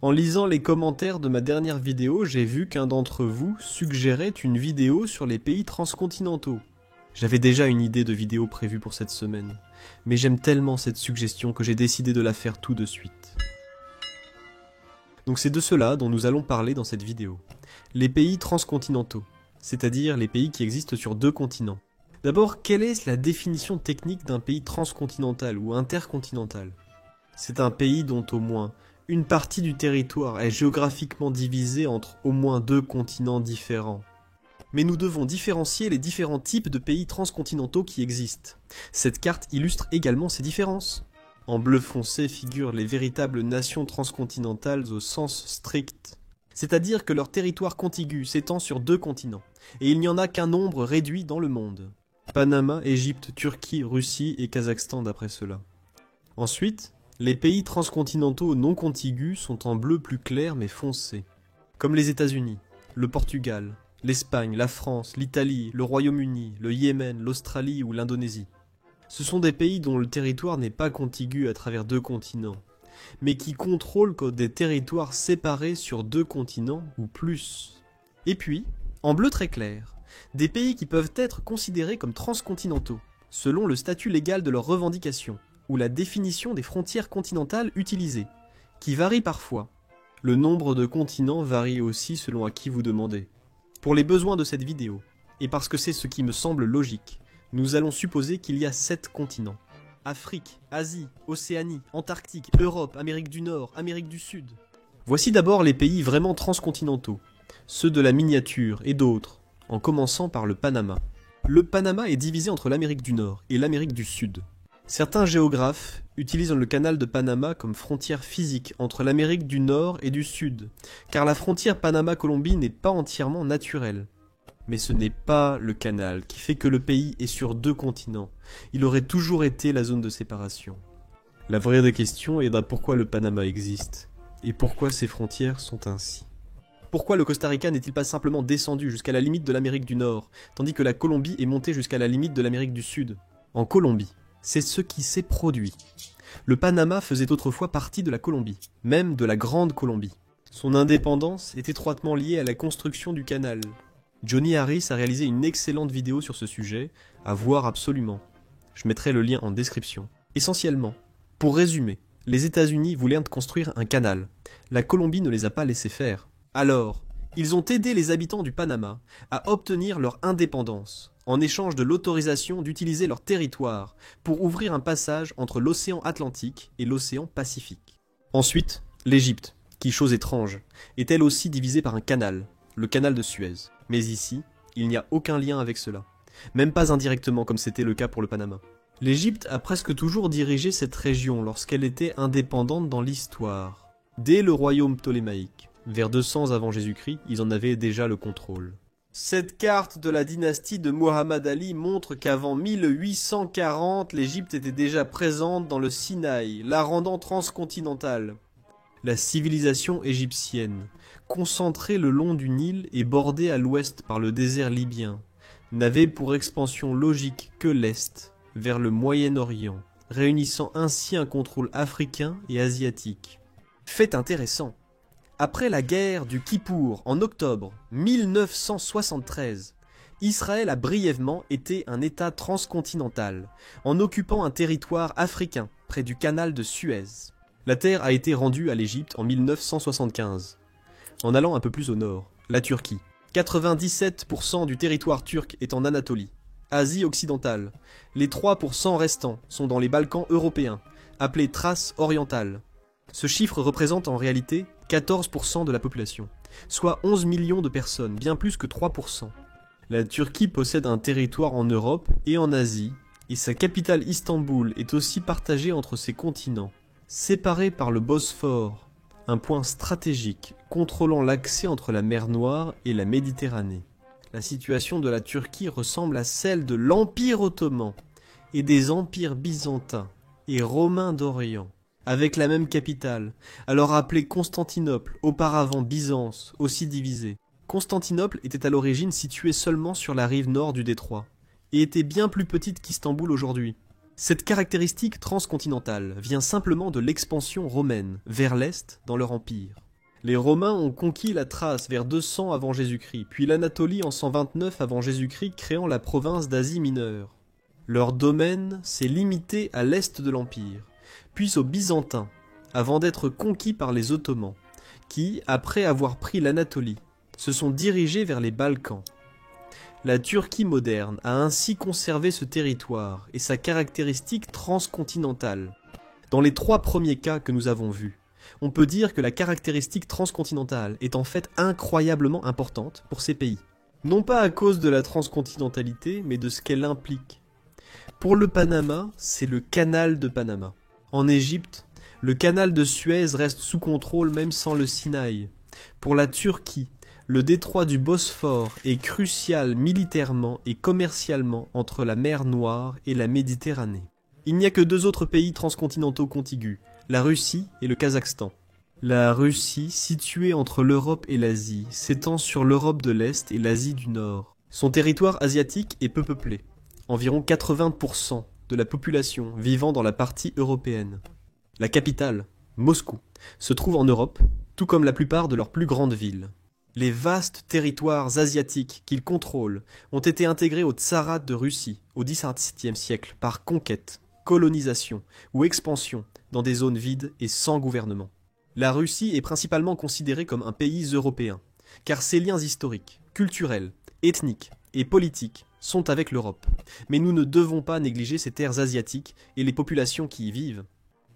En lisant les commentaires de ma dernière vidéo, j'ai vu qu'un d'entre vous suggérait une vidéo sur les pays transcontinentaux. J'avais déjà une idée de vidéo prévue pour cette semaine, mais j'aime tellement cette suggestion que j'ai décidé de la faire tout de suite. Donc c'est de cela dont nous allons parler dans cette vidéo. Les pays transcontinentaux, c'est-à-dire les pays qui existent sur 2 continents. D'abord, quelle est la définition technique d'un pays transcontinental ou intercontinental? C'est un pays dont au moins une partie du territoire est géographiquement divisée entre au moins 2 continents différents. Mais nous devons différencier les différents types de pays transcontinentaux qui existent. Cette carte illustre également ces différences. En bleu foncé figurent les véritables nations transcontinentales au sens strict. C'est-à-dire que leur territoire contigu s'étend sur 2 continents, et il n'y en a qu'un nombre réduit dans le monde. Panama, Égypte, Turquie, Russie et Kazakhstan d'après cela. Ensuite, les pays transcontinentaux non contigus sont en bleu plus clair mais foncé, comme les États-Unis, le Portugal, l'Espagne, la France, l'Italie, le Royaume-Uni, le Yémen, l'Australie ou l'Indonésie. Ce sont des pays dont le territoire n'est pas contigu à travers 2 continents, mais qui contrôlent des territoires séparés sur 2 continents ou plus. Et puis, en bleu très clair, des pays qui peuvent être considérés comme transcontinentaux, selon le statut légal de leurs revendications, ou la définition des frontières continentales utilisées, qui varie parfois. Le nombre de continents varie aussi selon à qui vous demandez. Pour les besoins de cette vidéo, et parce que c'est ce qui me semble logique, nous allons supposer qu'il y a 7 continents. Afrique, Asie, Océanie, Antarctique, Europe, Amérique du Nord, Amérique du Sud. Voici d'abord les pays vraiment transcontinentaux, ceux de la miniature et d'autres, en commençant par le Panama. Le Panama est divisé entre l'Amérique du Nord et l'Amérique du Sud. Certains géographes utilisent le canal de Panama comme frontière physique entre l'Amérique du Nord et du Sud, car la frontière Panama-Colombie n'est pas entièrement naturelle. Mais ce n'est pas le canal qui fait que le pays est sur 2 continents. Il aurait toujours été la zone de séparation. La vraie des questions est pourquoi le Panama existe, et pourquoi ses frontières sont ainsi. Pourquoi le Costa Rica n'est-il pas simplement descendu jusqu'à la limite de l'Amérique du Nord, tandis que la Colombie est montée jusqu'à la limite de l'Amérique du Sud? En Colombie, c'est ce qui s'est produit. Le Panama faisait autrefois partie de la Colombie, même de la Grande Colombie. Son indépendance est étroitement liée à la construction du canal. Johnny Harris a réalisé une excellente vidéo sur ce sujet, à voir absolument. Je mettrai le lien en description. Essentiellement, pour résumer, les États-Unis voulaient construire un canal. La Colombie ne les a pas laissés faire. Alors, ils ont aidé les habitants du Panama à obtenir leur indépendance, en échange de l'autorisation d'utiliser leur territoire pour ouvrir un passage entre l'océan Atlantique et l'océan Pacifique. Ensuite, l'Égypte, qui, chose étrange, est elle aussi divisée par un canal, le canal de Suez. Mais ici, il n'y a aucun lien avec cela, même pas indirectement comme c'était le cas pour le Panama. L'Égypte a presque toujours dirigé cette région lorsqu'elle était indépendante dans l'histoire. Dès le royaume ptolémaïque, vers 200 avant Jésus-Christ, ils en avaient déjà le contrôle. Cette carte de la dynastie de Mohammed Ali montre qu'avant 1840, l'Égypte était déjà présente dans le Sinaï, la rendant transcontinentale. La civilisation égyptienne, concentrée le long du Nil et bordée à l'ouest par le désert libyen, n'avait pour expansion logique que l'est, vers le Moyen-Orient, réunissant ainsi un contrôle africain et asiatique. Fait intéressant. Après la guerre du Kippour en octobre 1973, Israël a brièvement été un État transcontinental, en occupant un territoire africain près du canal de Suez. La terre a été rendue à l'Égypte en 1975. En allant un peu plus au nord, la Turquie. 97% du territoire turc est en Anatolie, Asie occidentale. Les 3% restants sont dans les Balkans européens, appelés Thrace orientale. Ce chiffre représente en réalité 14% de la population, soit 11 millions de personnes, bien plus que 3%. La Turquie possède un territoire en Europe et en Asie, et sa capitale Istanbul est aussi partagée entre ces continents. Séparée par le Bosphore, un point stratégique contrôlant l'accès entre la mer Noire et la Méditerranée. La situation de la Turquie ressemble à celle de l'Empire ottoman et des empires byzantins et romains d'Orient, avec la même capitale, alors appelée Constantinople, auparavant Byzance, aussi divisée. Constantinople était à l'origine située seulement sur la rive nord du détroit, et était bien plus petite qu'Istanbul aujourd'hui. Cette caractéristique transcontinentale vient simplement de l'expansion romaine vers l'est dans leur empire. Les Romains ont conquis la Thrace vers 200 avant Jésus-Christ, puis l'Anatolie en 129 avant Jésus-Christ, créant la province d'Asie mineure. Leur domaine s'est limité à l'est de l'empire, puis aux Byzantins, avant d'être conquis par les Ottomans, qui, après avoir pris l'Anatolie, se sont dirigés vers les Balkans. La Turquie moderne a ainsi conservé ce territoire et sa caractéristique transcontinentale. Dans les 3 premiers cas que nous avons vus, on peut dire que la caractéristique transcontinentale est en fait incroyablement importante pour ces pays. Non pas à cause de la transcontinentalité, mais de ce qu'elle implique. Pour le Panama, c'est le canal de Panama. En Égypte, le canal de Suez reste sous contrôle même sans le Sinaï. Pour la Turquie, le détroit du Bosphore est crucial militairement et commercialement entre la mer Noire et la Méditerranée. Il n'y a que 2 autres pays transcontinentaux contigus, la Russie et le Kazakhstan. La Russie, située entre l'Europe et l'Asie, s'étend sur l'Europe de l'Est et l'Asie du Nord. Son territoire asiatique est peu peuplé, environ 80% de la population vivant dans la partie européenne. La capitale, Moscou, se trouve en Europe, tout comme la plupart de leurs plus grandes villes. Les vastes territoires asiatiques qu'ils contrôlent ont été intégrés au Tsarat de Russie au XVIIe siècle par conquête, colonisation ou expansion dans des zones vides et sans gouvernement. La Russie est principalement considérée comme un pays européen, car ses liens historiques, culturels, ethniques et politiques sont avec l'Europe. Mais nous ne devons pas négliger ces terres asiatiques et les populations qui y vivent.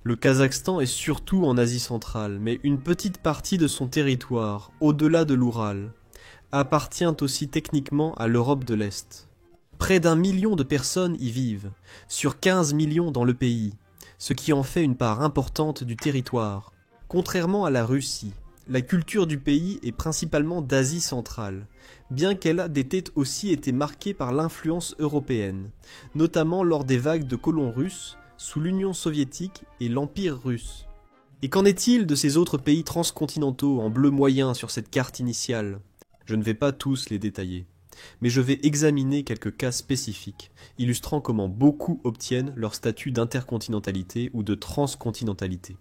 Le Kazakhstan est surtout en Asie centrale, mais une petite partie de son territoire, au-delà de l'Oural, appartient aussi techniquement à l'Europe de l'Est. Près d'1 million de personnes y vivent, sur 15 millions dans le pays, ce qui en fait une part importante du territoire. Contrairement à la Russie, la culture du pays est principalement d'Asie centrale, bien qu'elle ait aussi été marquée par l'influence européenne, notamment lors des vagues de colons russes, sous l'Union soviétique et l'Empire russe. Et qu'en est-il de ces autres pays transcontinentaux en bleu moyen sur cette carte initiale? Je ne vais pas tous les détailler, mais je vais examiner quelques cas spécifiques, illustrant comment beaucoup obtiennent leur statut d'intercontinentalité ou de transcontinentalité.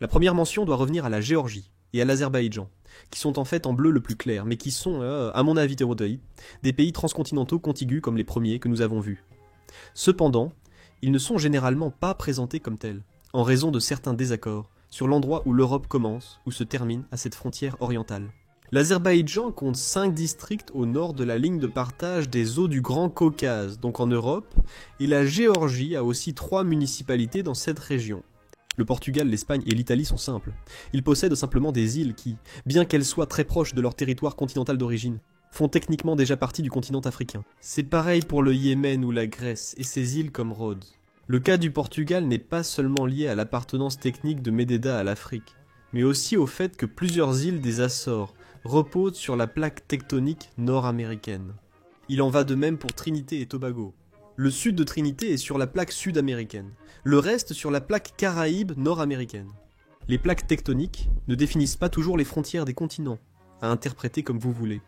La première mention doit revenir à la Géorgie et à l'Azerbaïdjan, qui sont en fait en bleu le plus clair, mais qui sont, à mon avis hétérodoxes, des pays transcontinentaux contigus comme les premiers que nous avons vus. Cependant, ils ne sont généralement pas présentés comme tels, en raison de certains désaccords sur l'endroit où l'Europe commence ou se termine à cette frontière orientale. L'Azerbaïdjan compte 5 districts au nord de la ligne de partage des eaux du Grand Caucase, donc en Europe, et la Géorgie a aussi 3 municipalités dans cette région. Le Portugal, l'Espagne et l'Italie sont simples. Ils possèdent simplement des îles qui, bien qu'elles soient très proches de leur territoire continental d'origine, font techniquement déjà partie du continent africain. C'est pareil pour le Yémen ou la Grèce et ses îles comme Rhodes. Le cas du Portugal n'est pas seulement lié à l'appartenance technique de Médéda à l'Afrique, mais aussi au fait que plusieurs îles des Açores reposent sur la plaque tectonique nord-américaine. Il en va de même pour Trinité et Tobago. Le sud de Trinité est sur la plaque sud-américaine, le reste sur la plaque caraïbe nord-américaine. Les plaques tectoniques ne définissent pas toujours les frontières des continents, à interpréter comme vous voulez.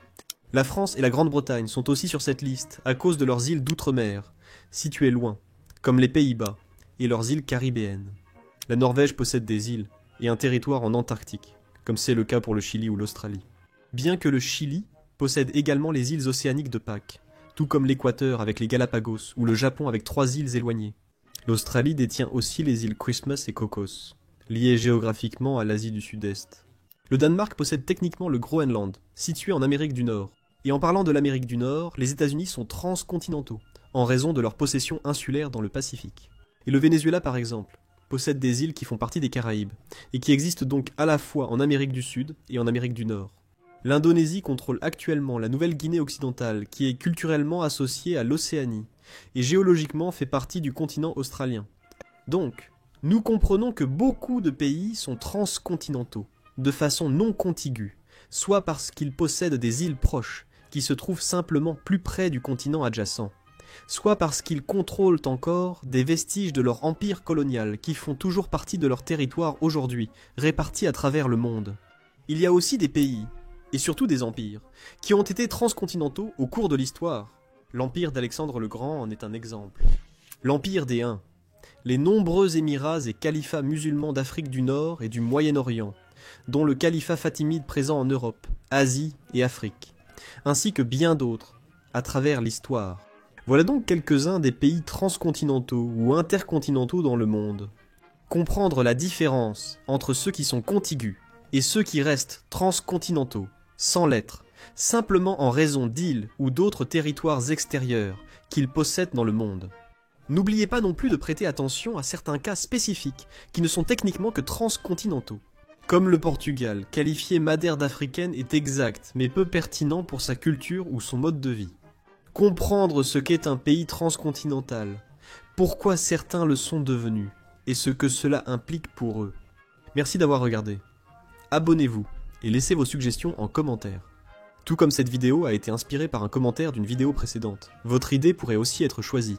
La France et la Grande-Bretagne sont aussi sur cette liste à cause de leurs îles d'outre-mer, situées loin, comme les Pays-Bas, et leurs îles caribéennes. La Norvège possède des îles et un territoire en Antarctique, comme c'est le cas pour le Chili ou l'Australie. Bien que le Chili possède également les îles océaniques de Pâques, tout comme l'Équateur avec les Galapagos ou le Japon avec 3 îles éloignées. L'Australie détient aussi les îles Christmas et Cocos, liées géographiquement à l'Asie du Sud-Est. Le Danemark possède techniquement le Groenland, situé en Amérique du Nord. Et en parlant de l'Amérique du Nord, les États-Unis sont transcontinentaux, en raison de leur possession insulaire dans le Pacifique. Et le Venezuela, par exemple, possède des îles qui font partie des Caraïbes, et qui existent donc à la fois en Amérique du Sud et en Amérique du Nord. L'Indonésie contrôle actuellement la Nouvelle-Guinée occidentale, qui est culturellement associée à l'Océanie, et géologiquement fait partie du continent australien. Donc, nous comprenons que beaucoup de pays sont transcontinentaux, de façon non contiguë, soit parce qu'ils possèdent des îles proches, qui se trouvent simplement plus près du continent adjacent, soit parce qu'ils contrôlent encore des vestiges de leur empire colonial qui font toujours partie de leur territoire aujourd'hui, répartis à travers le monde. Il y a aussi des pays, et surtout des empires, qui ont été transcontinentaux au cours de l'histoire. L'empire d'Alexandre le Grand en est un exemple. L'empire des Huns, les nombreux émirats et califats musulmans d'Afrique du Nord et du Moyen-Orient, dont le califat fatimide présent en Europe, Asie et Afrique, ainsi que bien d'autres, à travers l'histoire. Voilà donc quelques-uns des pays transcontinentaux ou intercontinentaux dans le monde. Comprendre la différence entre ceux qui sont contigus et ceux qui restent transcontinentaux, sans l'être, simplement en raison d'îles ou d'autres territoires extérieurs qu'ils possèdent dans le monde. N'oubliez pas non plus de prêter attention à certains cas spécifiques qui ne sont techniquement que transcontinentaux. Comme le Portugal, qualifié Madère d'africaine est exact, mais peu pertinent pour sa culture ou son mode de vie. Comprendre ce qu'est un pays transcontinental, pourquoi certains le sont devenus, et ce que cela implique pour eux. Merci d'avoir regardé. Abonnez-vous et laissez vos suggestions en commentaire. Tout comme cette vidéo a été inspirée par un commentaire d'une vidéo précédente, votre idée pourrait aussi être choisie.